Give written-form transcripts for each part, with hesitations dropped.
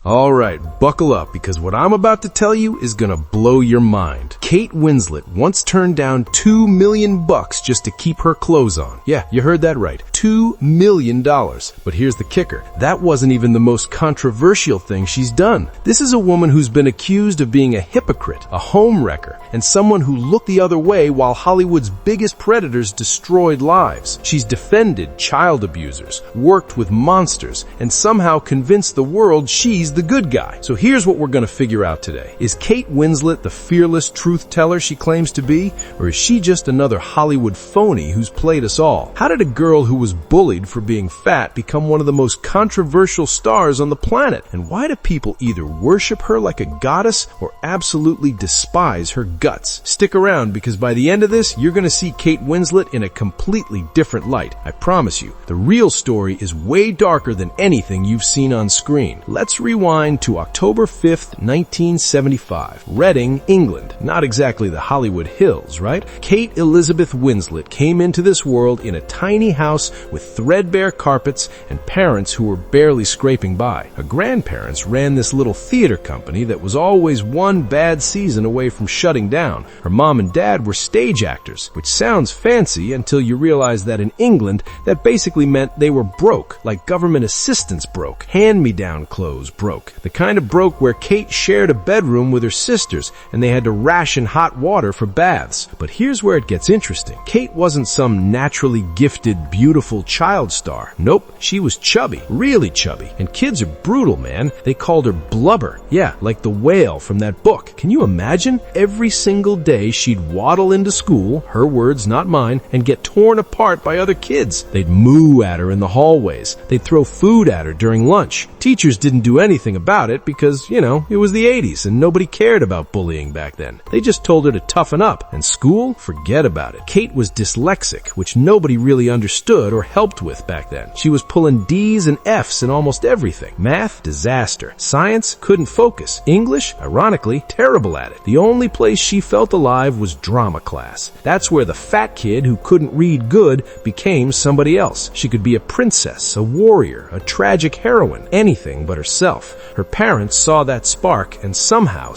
Alright, buckle up because what I'm about to tell you is gonna blow your mind. Kate Winslet once turned down $2 million just to keep her clothes on. Yeah, you heard that right. $2 million. But here's the kicker. That wasn't even the most controversial thing she's done. This is a woman who's been accused of being a hypocrite, a homewrecker, and someone who looked the other way while Hollywood's biggest predators destroyed lives. She's defended child abusers, worked with monsters, and somehow convinced the world she's the good guy. So here's what we're going to figure out today. Is Kate Winslet the fearless truth teller she claims to be? Or is she just another Hollywood phony who's played us all? How did a girl who was bullied for being fat become one of the most controversial stars on the planet? And why do people either worship her like a goddess or absolutely despise her guts? Stick around because by the end of this, you're going to see Kate Winslet in a completely different light. I promise you, the real story is way darker than anything you've seen on screen. Let's rewind to October 5th, 1975. Reading, England. Not exactly the Hollywood Hills, right? Kate Elizabeth Winslet came into this world in a tiny house with threadbare carpets and parents who were barely scraping by. Her grandparents ran this little theater company that was always one bad season away from shutting down. Her mom and dad were stage actors, which sounds fancy until you realize that in England, that basically meant they were broke, like government assistance broke, hand-me-down clothes broke. The kind of broke where Kate shared a bedroom with her sisters and they had to ration hot water for baths. But here's where it gets interesting. Kate wasn't some naturally gifted, beautiful child star. Nope, she was chubby, really chubby. And kids are brutal, man. They called her Blubber. Yeah, like the whale from that book. Can you imagine? Every single day she'd waddle into school, her words, not mine, and get torn apart by other kids. They'd moo at her in the hallways. They'd throw food at her during lunch. Teachers didn't do anything about it because, it was the 80s and nobody cared about bullying back then. They just told her to toughen up. And school? Forget about it. Kate was dyslexic, which nobody really understood or helped with back then. She was pulling D's and F's in almost everything. Math? Disaster. Science? Couldn't focus. English? Ironically, terrible at it. The only place she felt alive was drama class. That's where the fat kid who couldn't read good became somebody else. She could be a princess, a warrior, a tragic heroine, anything but herself. Her parents saw that spark and somehow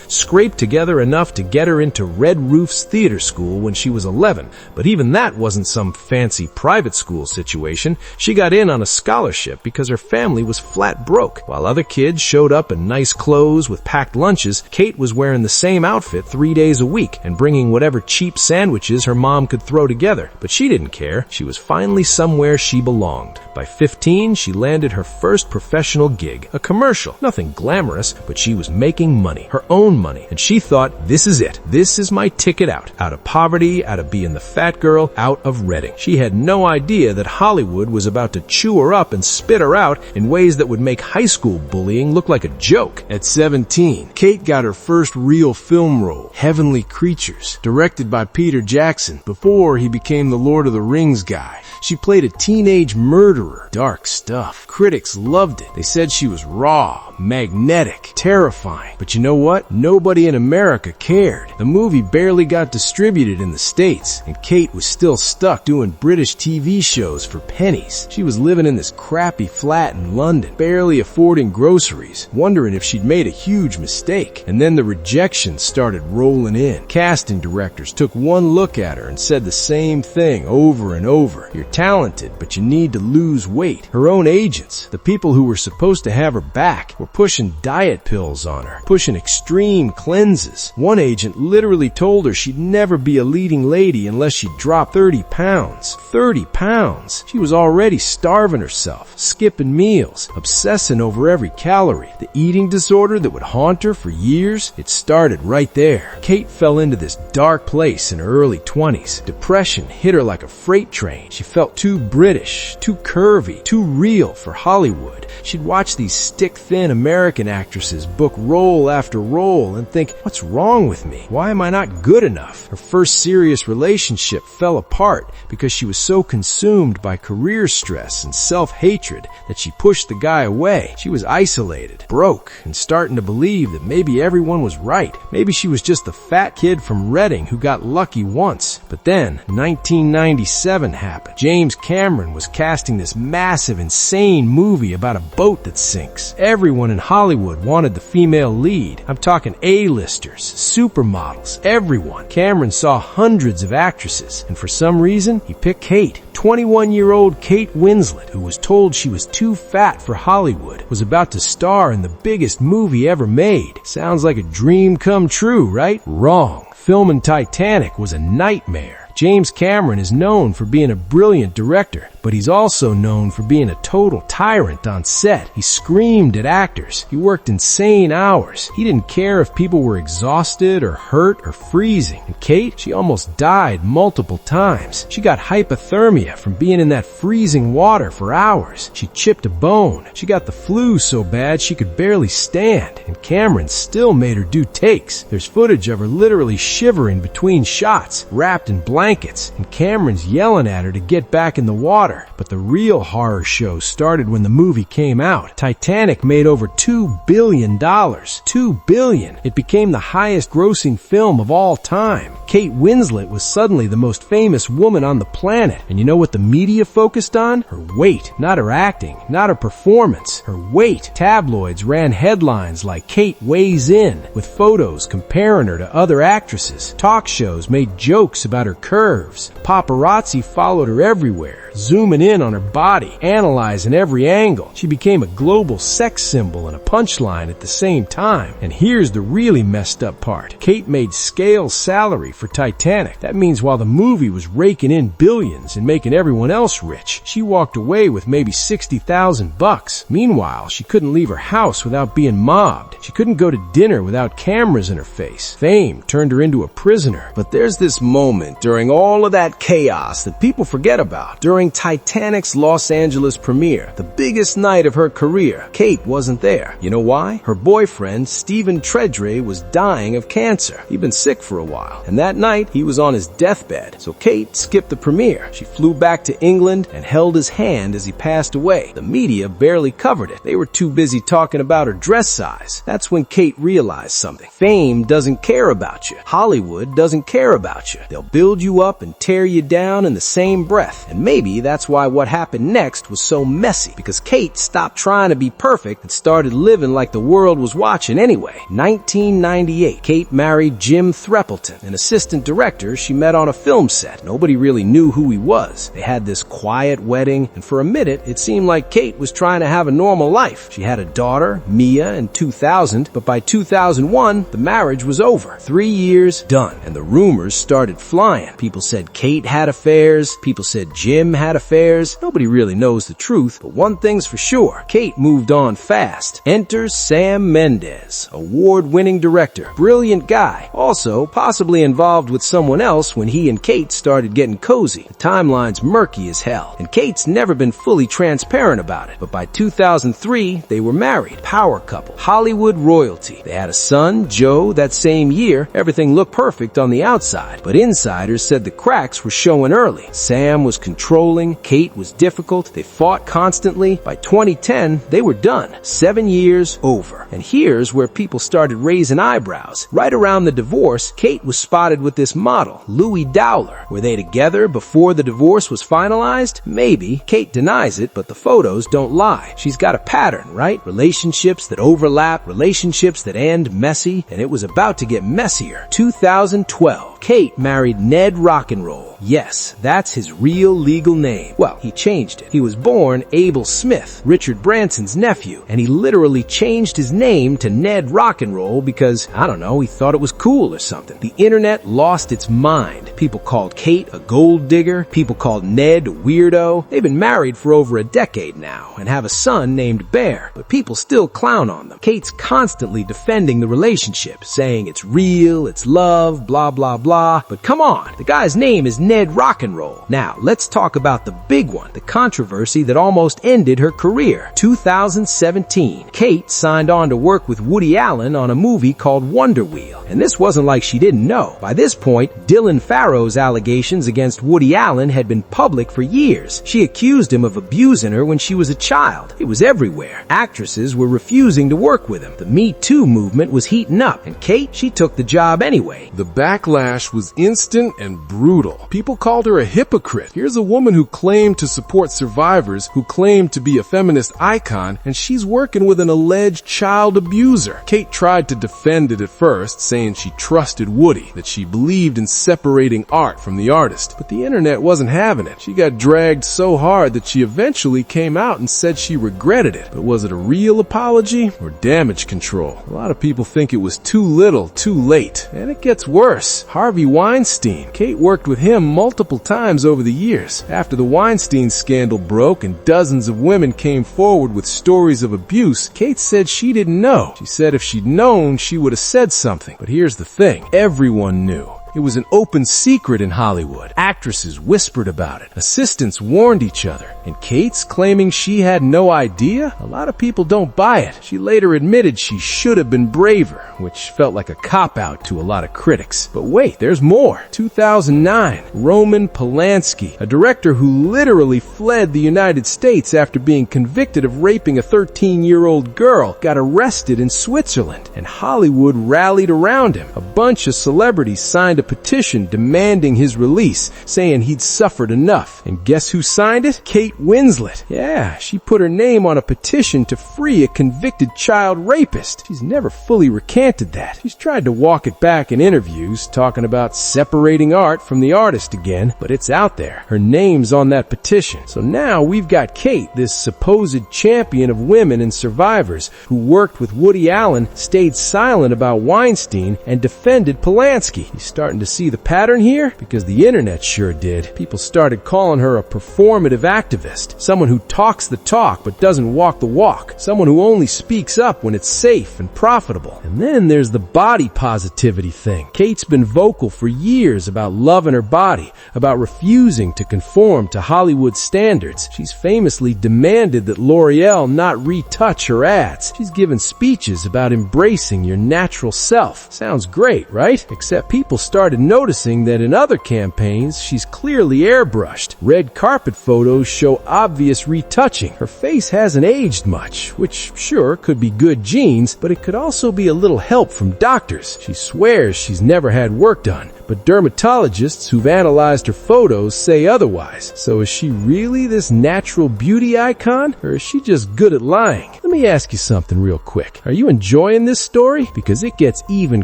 scraped together enough to get her into Red Roof's theater school when she was 11. But even that wasn't some fancy private school situation. She got in on a scholarship because her family was flat broke. While other kids showed up in nice clothes with packed lunches, Kate was wearing the same outfit 3 days a week and bringing whatever cheap sandwiches her mom could throw together. But she didn't care. She was finally somewhere she belonged. By 15, she landed her first professional gig, a commercial. Nothing glamorous, but she was making money, her own money, and she thought, this is it. This is my ticket out of poverty, out of being the fat girl, out of Reading. She had no idea that Hollywood was about to chew her up and spit her out in ways that would make high school bullying look like a joke. At 17, Kate got her first real film role, Heavenly Creatures, directed by Peter Jackson, before he became the Lord of the Rings guy. She played a teenage murderer. Dark stuff. Critics loved it. They said she was raw, magnetic, terrifying. But you know what? Nobody in America cared. The movie barely got distributed in the States, and Kate was still stuck doing British TV shows for pennies. She was living in this crappy flat in London, barely affording groceries, wondering if she'd made a huge mistake. And then the rejection started rolling in. Casting directors took one look at her and said the same thing over and over. You're talented, but you need to lose weight. Her own agents, the people who were supposed to have her back, were pushing diet pills on her, pushing extreme cleanses. One agent literally told her she'd never be a leading lady unless she dropped 30 pounds. 30 pounds! She was already starving herself, skipping meals, obsessing over every calorie. The eating disorder that would haunt her for years, it started right there. Kate fell into this dark place in her early 20s. Depression hit her like a freight train. She felt too British, too curvy, too real for Hollywood. She'd watch these stick-thin American actresses book role after role and think, what's wrong with me? Why am I not good enough? Her first serious relationship fell apart because she was so consumed by career stress and self-hatred that she pushed the guy away. She was isolated, broke, and starting to believe that maybe everyone was right. Maybe she was just the fat kid from Reading who got lucky once. But then, 1997 happened. James Cameron was casting this massive, insane movie about a boat that sinks. Everyone in Hollywood wanted the female lead. I'm talking A-listers, supermodels, everyone. Cameron saw hundreds of actresses, and for some reason, he picked Kate. 21-year-old Kate Winslet, who was told she was too fat for Hollywood, was about to star in the biggest movie ever made. Sounds like a dream come true, right? Wrong. Filming Titanic was a nightmare. James Cameron is known for being a brilliant director, but he's also known for being a total tyrant on set. He screamed at actors. He worked insane hours. He didn't care if people were exhausted or hurt or freezing. And Kate, she almost died multiple times. She got hypothermia from being in that freezing water for hours. She chipped a bone. She got the flu so bad she could barely stand. And Cameron still made her do takes. There's footage of her literally shivering between shots, wrapped in blankets, and Cameron's yelling at her to get back in the water. But the real horror show started when the movie came out. Titanic made over $2 billion. $2 billion. It became the highest grossing film of all time. Kate Winslet was suddenly the most famous woman on the planet. And you know what the media focused on? Her weight. Not her acting. Not her performance. Her weight. Tabloids ran headlines like Kate weighs in, with photos comparing her to other actresses. Talk shows made jokes about her curves. Paparazzi followed her everywhere, zooming in on her body, analyzing every angle. She became a global sex symbol and a punchline at the same time. And here's the really messed up part. Kate made scale salary for Titanic. That means while the movie was raking in billions and making everyone else rich, she walked away with maybe $60,000. Meanwhile, she couldn't leave her house without being mobbed. She couldn't go to dinner without cameras in her face. Fame turned her into a prisoner. But there's this moment during all of that chaos that people forget about. During Titanic's Los Angeles premiere, the biggest night of her career, Kate wasn't there. You know why? Her boyfriend, Stephen Treadray, was dying of cancer. He'd been sick for a while, and that night he was on his deathbed. So Kate skipped the premiere. She flew back to England and held his hand as he passed away. The media barely covered it. They were too busy talking about her dress size. That's when Kate realized something. Fame doesn't care about you. Hollywood doesn't care about you. They'll build you up and tear you down in the same breath. And maybe that's why what happened next was so messy, because Kate stopped trying to be perfect and started living like the world was watching anyway. 1998, Kate married Jim Threppleton, an assistant director she met on a film set. Nobody really knew who he was. They had this quiet wedding, and for a minute it seemed like Kate was trying to have a normal life. She had a daughter, Mia, in 2000, but by 2001, the marriage was over. 3 years, done. And the rumors started flying. People said Kate had affairs. People said Jim had affairs. Nobody really knows the truth, but one thing's for sure. Kate moved on fast. Enter Sam Mendes, award-winning director, brilliant guy, also possibly involved with someone else when he and Kate started getting cozy. The timeline's murky as hell, and Kate's never been fully transparent about it. But by 2003, they were married. Power couple. Hollywood royalty. They had a son, Joe, that same year. Everything looked perfect on the outside, but insiders said the cracks were showing early. Sam was controlling. Kate was difficult. They fought constantly. By 2010, they were done. 7 years over. And here's where people started raising eyebrows. Right around the divorce, Kate was spotted with this model, Louis Dowler. Were they together before the divorce was finalized? Maybe. Kate denies it, but the photos don't lie. She's got a pattern, right? Relationships that overlap, relationships that end messy, and it was about to get messier. 2012, Kate married Ned Rocknroll. Yes, that's his real legal name. Well, he changed it. He was born Abel Smith, Richard Branson's nephew, and he literally changed his name to Ned Rocknroll because, I don't know, he thought it was cool or something. The internet lost its mind. People called Kate a gold digger. People called Ned a weirdo. They've been married for over a decade now and have a son named Bear, but people still clown on them. Kate's constantly defending the relationship, saying it's real, it's love, blah, blah, blah. But come on, the guy's name is Ned Rocknroll. Now, let's talk about the big one, the controversy that almost ended her career. 2017, Kate signed on to work with Woody Allen on a movie called Wonder Wheel. And this wasn't like she didn't know. By this point, Dylan Farrow's allegations against Woody Allen had been public for years. She accused him of abusing her when she was a child. It was everywhere. Actresses were refusing to work with him. The Me Too movement was heating up, and Kate, she took the job anyway. The backlash was instant and brutal. People called her a hypocrite. Here's a woman who claimed to support survivors, who claimed to be a feminist icon, and she's working with an alleged child abuser. Kate tried to defend it at first, saying she trusted Woody, that she believed in separating art from the artist. But the internet wasn't having it. She got dragged so hard that she eventually came out and said she regretted it. But was it a real apology or damage control? A lot of people think it was too little, too late. And it gets worse. Harvey Weinstein. Kate worked with him multiple times over the years. After the Weinstein scandal broke and dozens of women came forward with stories of abuse, Kate said she didn't know. She said if she'd known, she would have said something. But here's the thing. Everyone knew. It was an open secret in Hollywood. Actresses whispered about it. Assistants warned each other. And Kate's claiming she had no idea? A lot of people don't buy it. She later admitted she should have been braver, which felt like a cop-out to a lot of critics. But wait, there's more. 2009, Roman Polanski, a director who literally fled the United States after being convicted of raping a 13-year-old girl, got arrested in Switzerland. And Hollywood rallied around him. A bunch of celebrities signed a petition demanding his release, saying he'd suffered enough. And guess who signed it? Kate Winslet. Yeah, she put her name on a petition to free a convicted child rapist. She's never fully recanted that. She's tried to walk it back in interviews, talking about separating art from the artist again, but it's out there. Her name's on that petition. So now we've got Kate, this supposed champion of women and survivors, who worked with Woody Allen, stayed silent about Weinstein, and defended Polanski. You starting to see the pattern here? Because the internet sure did. People started calling her a performative activist, someone who talks the talk but doesn't walk the walk, someone who only speaks up when it's safe and profitable. And then there's the body positivity thing. Kate's been vocal for years about loving her body, about refusing to conform to Hollywood standards. She's famously demanded that L'Oreal not retouch her ads. She's given speeches about embracing your natural self. Sounds great, right? Except people started noticing that in other campaigns, she's clearly airbrushed. Red carpet photos show obvious retouching. Her face hasn't aged much, which sure could be good genes, but it could also be a little help from doctors. She swears she's never had work done, but dermatologists who've analyzed her photos say otherwise. So is she really this natural beauty icon, or is she just good at lying? Let me ask you something real quick. Are you enjoying this story? Because it gets even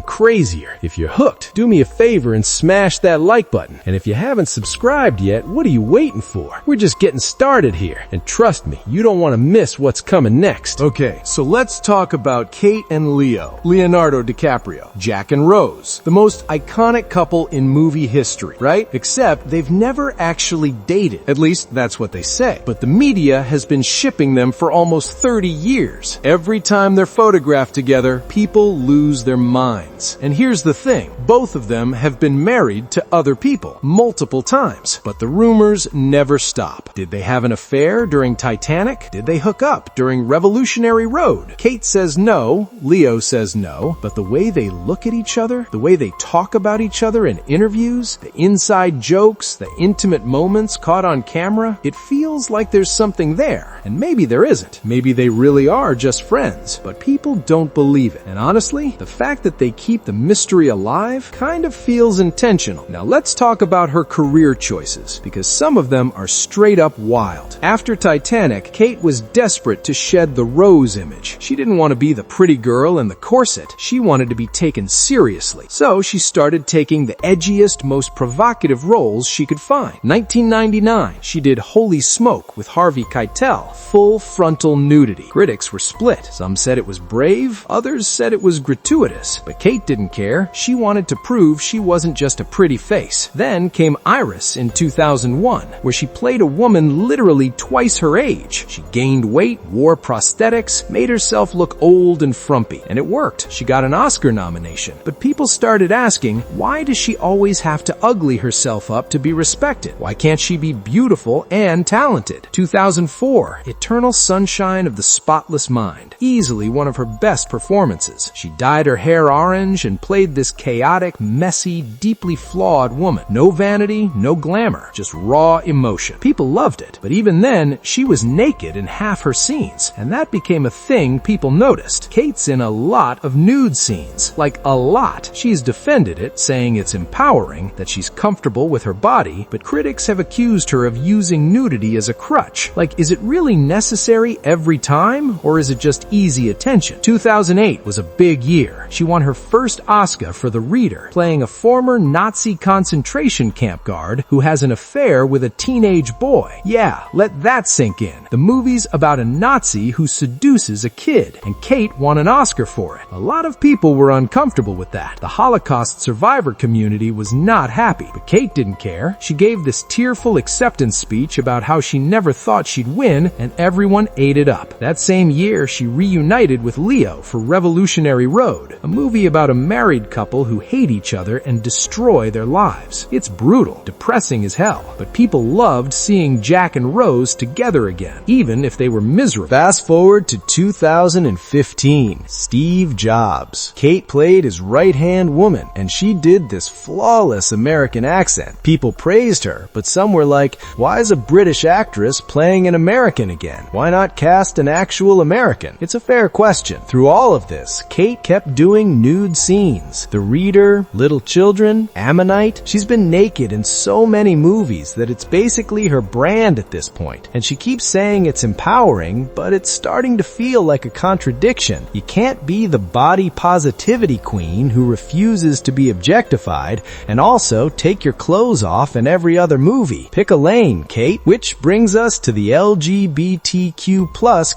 crazier. If you're hooked, do me a favor and smash that like button. And if you haven't subscribed yet, what are you waiting for? We're just getting started here. And trust me, you don't want to miss what's coming next. Okay, so let's talk about Kate and Leo, Leonardo DiCaprio, Jack and Rose, the most iconic couple in movie history, right? Except they've never actually dated. At least that's what they say. But the media has been shipping them for almost 30 years. Every time they're photographed together, people lose their minds. And here's the thing. Both of them have been married to other people multiple times, but the rumors never stop. Did they have an affair during Titanic? Did they hook up during Revolutionary Road? Kate says no, Leo says no, but the way they look at each other, the way they talk about each other in interviews, the inside jokes, the intimate moments caught on camera, it feels like there's something there. And maybe there isn't. Maybe they really are just friends, but people don't believe it. And honestly, the fact that they keep the mystery alive kind of feels intentional. Now let's talk about her career choices, because some of them are straight up wild. After Titanic, Kate was desperate to shed the Rose image. She didn't want to be the pretty girl in the corset. She wanted to be taken seriously. So she started taking the edgiest, most provocative roles she could find. 1999, she did Holy Smoke with Harvey Keitel, full frontal nudity. Critics were split. Some said it was brave, others said it was gratuitous. But Kate didn't care. She wanted to prove she wasn't just a pretty face. Then came Iris in 2001, where she played a woman literally twice her age. She gained weight, wore prosthetics, made herself look old and frumpy. And it worked. She got an Oscar nomination. But people started asking, why does does she always have to ugly herself up to be respected? Why can't she be beautiful and talented? 2004, Eternal Sunshine of the Spotless Mind. Easily one of her best performances. She dyed her hair orange and played this chaotic, messy, deeply flawed woman. No vanity, no glamour, just raw emotion. People loved it, but even then, she was naked in half her scenes, and that became a thing people noticed. Kate's in a lot of nude scenes. Like, a lot. She's defended it, saying it's empowering, that she's comfortable with her body, but critics have accused her of using nudity as a crutch. Like, is it really necessary every time, or is it just easy attention? 2008 was a big year. She won her first Oscar for The Reader, playing a former Nazi concentration camp guard who has an affair with a teenage boy. Yeah, let that sink in. The movie's about a Nazi who seduces a kid, and Kate won an Oscar for it. A lot of people were uncomfortable with that. The Holocaust survivor community was not happy, but Kate didn't care. She gave this tearful acceptance speech about how she never thought she'd win, and everyone ate it up. That same year, she reunited with Leo for Revolutionary Road, a movie about a married couple who hate each other and destroy their lives. It's brutal, depressing as hell, but people loved seeing Jack and Rose together again, even if they were miserable. Fast forward to 2015. Steve Jobs. Kate played his right-hand woman, and she did this flawless American accent. People praised her, but some were like, why is a British actress playing an American again? Why not cast an actual American? It's a fair question. Through all of this, Kate kept doing nude scenes. The Reader, Little Children, Ammonite. She's been naked in so many movies that it's basically her brand at this point. And she keeps saying it's empowering, but it's starting to feel like a contradiction. You can't be the body positivity queen who refuses to be objectified and also take your clothes off in every other movie. Pick a lane, Kate. Which brings us to the LGBTQ+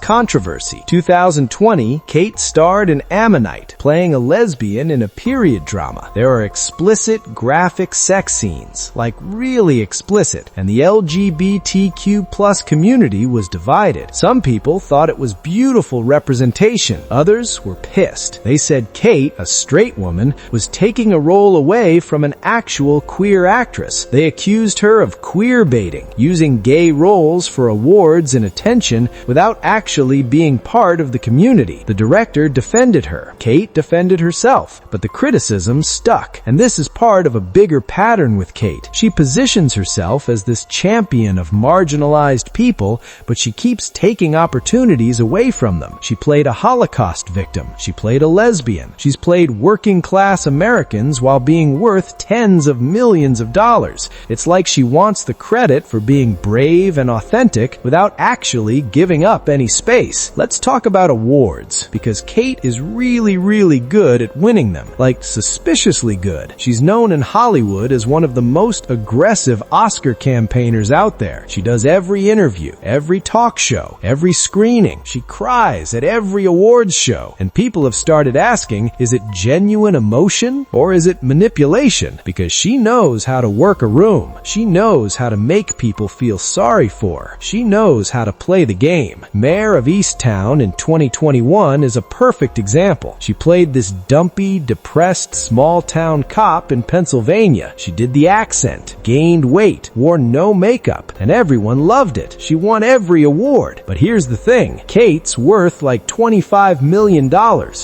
controversy. 2020, Kate starred in Ammonite, playing a lesbian in a period drama. There are explicit, graphic sex scenes, like really explicit, and the LGBTQ+ community was divided. Some people thought it was beautiful representation. Others were pissed. They said Kate, a straight woman, was taking a role away from an actual queer actress. They accused her of queer baiting, using gay roles for awards and attention without actually being part of the community. The director defended her. Kate defended herself, but the criticism stuck. And this is part of a bigger pattern with Kate. She positions herself as this champion of marginalized people, but she keeps taking opportunities away from them. She played a Holocaust victim. She played a lesbian. She's played working class Americans while being worth tens of millions of dollars. It's like she wants the credit for being brave and authentic without actually giving up any space. Let's talk about awards, because Kate is really good at winning them. Like, suspiciously good. She's known in Hollywood as one of the most aggressive Oscar campaigners out there. She does every interview, every talk show, every screening. She cries at every awards show. And people have started asking, is it genuine emotion or is it manipulation? Because she knows how to work a room. She knows how to make people feel sorry for her. She knows how to play the game. Mare of Easttown in 2021 is a perfect example. She played this dumpy, depressed, small-town cop in Pennsylvania. She did the accent, gained weight, wore no makeup, and everyone loved it. She won every award. But here's the thing. Kate's worth like $25 million.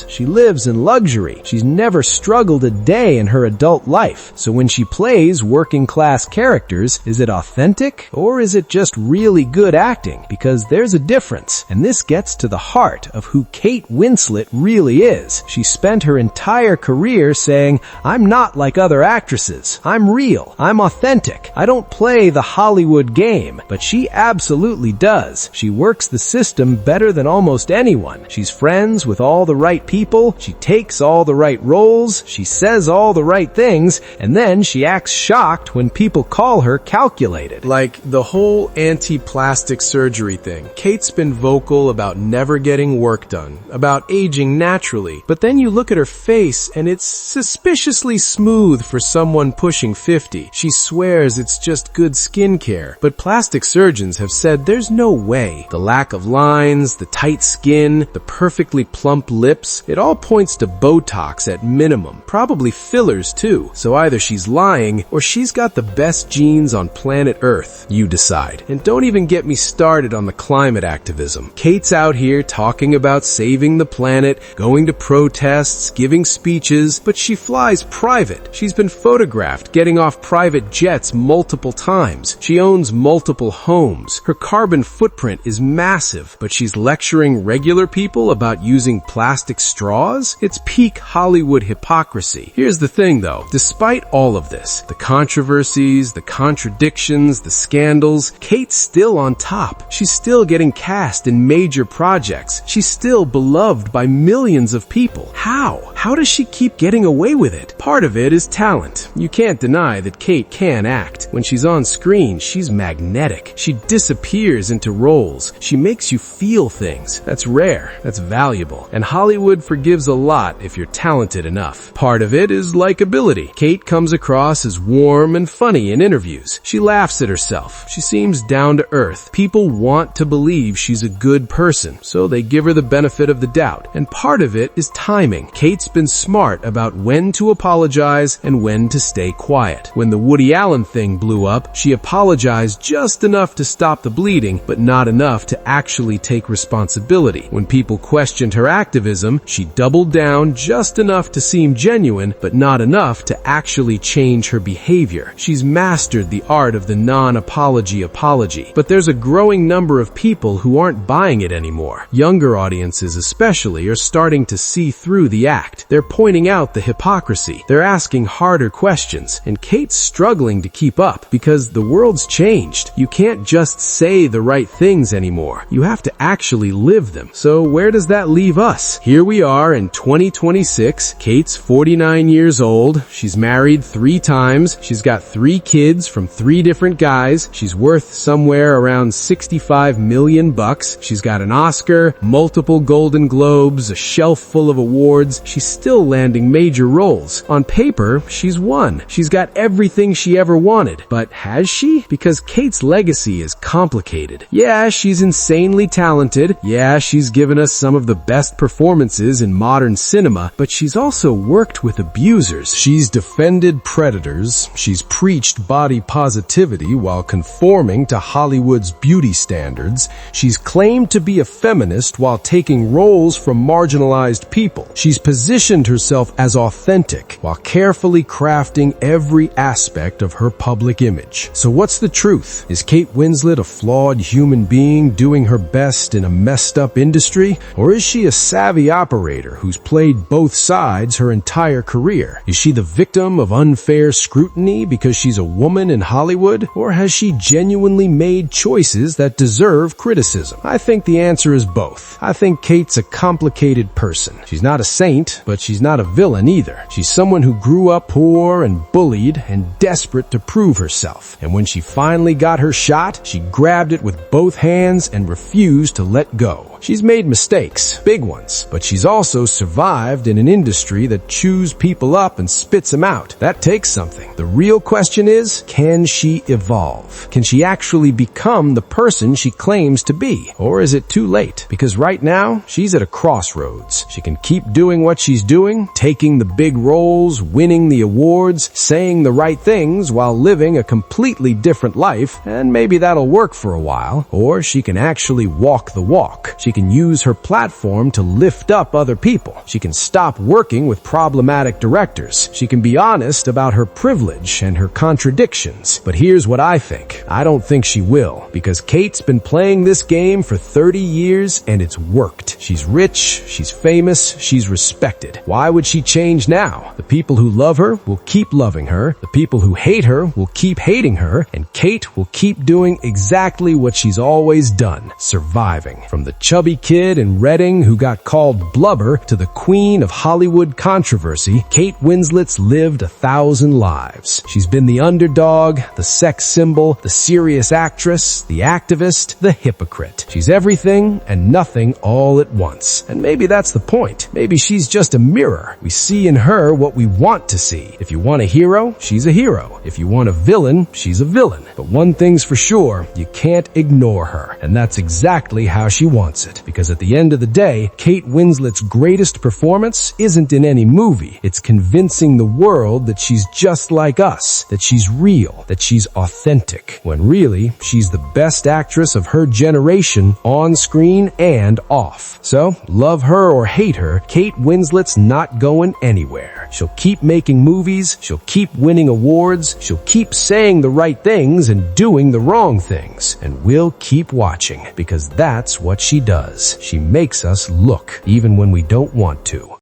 She lives in luxury. She's never struggled a day in her adult life. So when she plays working-class characters, is it authentic or is it just really good acting? Because there's a difference. And this gets to the heart of who Kate Winslet really is. She spent her entire career saying, I'm not like other actresses. I'm real. I'm authentic. I don't play the Hollywood game. But she absolutely does. She works the system better than almost anyone. She's friends with all the right people. She takes all the right roles. She says all the right things. And then she acts shocked when people call her calculated. Like the whole anti-plastic surgery thing. Kate's been vocal about never getting work done, about aging naturally. But then you you look at her face and it's suspiciously smooth for someone pushing 50. She swears it's just good skincare, but plastic surgeons have said there's no way. The lack of lines, the tight skin, the perfectly plump lips, it all points to Botox at minimum. Probably fillers too. So either she's lying or she's got the best genes on planet Earth. You decide. And don't even get me started on the climate activism. Kate's out here talking about saving the planet, going to protests, giving speeches, but she flies private. She's been photographed getting off private jets multiple times. She owns multiple homes. Her carbon footprint is massive, but she's lecturing regular people about using plastic straws? It's peak Hollywood hypocrisy. Here's the thing though, despite all of this, the controversies, the contradictions, the scandals, Kate's still on top. She's still getting cast in major projects. She's still beloved by millions of people. How? How does she keep getting away with it? Part of it is talent. You can't deny that Kate can act. When she's on screen, she's magnetic. She disappears into roles. She makes you feel things. That's rare. That's valuable. And Hollywood forgives a lot if you're talented enough. Part of it is likability. Kate comes across as warm and funny in interviews. She laughs at herself. She seems down to earth. People want to believe she's a good person, so they give her the benefit of the doubt. And part of it is timing. Kate's been smart about when to apologize and when to stay quiet. When the Woody Allen thing blew up, she apologized just enough to stop the bleeding, but not enough to actually take responsibility. When people questioned her activism, she doubled down just enough to seem genuine, but not enough to actually change her behavior. She's mastered the art of the non-apology apology. But there's a growing number of people who aren't buying it anymore. Younger audiences especially are starting to see through the act. They're pointing out the hypocrisy. They're asking harder questions. And Kate's struggling to keep up because the world's changed. You can't just say the right things anymore. You have to actually live them. So where does that leave us? Here we are in 2026. Kate's 49 years old. She's married 3 times. She's got 3 kids from 3 different guys. She's worth somewhere around $65 million. She's got an Oscar, multiple Golden Globes, a shelf full of awards. She's still landing major roles. On paper, she's won. She's got everything she ever wanted. But has she? Because Kate's legacy is complicated. Yeah, she's insanely talented. Yeah, she's given us some of the best performances in modern cinema, but she's also worked with abusers. She's defended predators. She's preached body positivity while conforming to Hollywood's beauty standards. She's claimed to be a feminist while taking roles from marginalized people. She's positioned herself as authentic while carefully crafting every aspect of her public image. So what's the truth? Is Kate Winslet a flawed human being doing her best in a messed up industry? Or is she a savvy operator who's played both sides her entire career? Is she the victim of unfair scrutiny because she's a woman in Hollywood? Or has she genuinely made choices that deserve criticism? I think the answer is both. I think Kate's a complicated person. She's not a saint, but she's not a villain either. She's someone who grew up poor and bullied and desperate to prove herself. And when she finally got her shot, she grabbed it with both hands and refused to let go. She's made mistakes, big ones, but she's also survived in an industry that chews people up and spits them out. That takes something. The real question is, can she evolve? Can she actually become the person she claims to be? Or is it too late? Because right now, she's at a crossroads. She can keep doing what she's doing, taking the big roles, winning the awards, saying the right things while living a completely different life, and maybe that'll work for a while. Or she can actually walk the walk. She can use her platform to lift up other people. She can stop working with problematic directors. She can be honest about her privilege and her contradictions. But here's what I think. I don't think she will, because Kate's been playing this game for 30 years and it's worked. She's rich, she's famous, she's respected. Why would she change now? The people who love her will keep loving her. The people who hate her will keep hating her. And Kate will keep doing exactly what she's always done, surviving. From the chubby chubby kid in Reading who got called Blubber to the queen of Hollywood controversy, Kate Winslet's lived 1,000 lives. She's been the underdog, the sex symbol, the serious actress, the activist, the hypocrite. She's everything and nothing all at once. And maybe that's the point. Maybe she's just a mirror. We see in her what we want to see. If you want a hero, she's a hero. If you want a villain, she's a villain. But one thing's for sure, you can't ignore her. And that's exactly how she wants it. Because at the end of the day, Kate Winslet's greatest performance isn't in any movie. It's convincing the world that she's just like us, that she's real, that she's authentic, when really, she's the best actress of her generation on screen and off. So, love her or hate her, Kate Winslet's not going anywhere. She'll keep making movies, she'll keep winning awards, she'll keep saying the right things and doing the wrong things. And we'll keep watching, because that's what she does. She makes us look, even when we don't want to.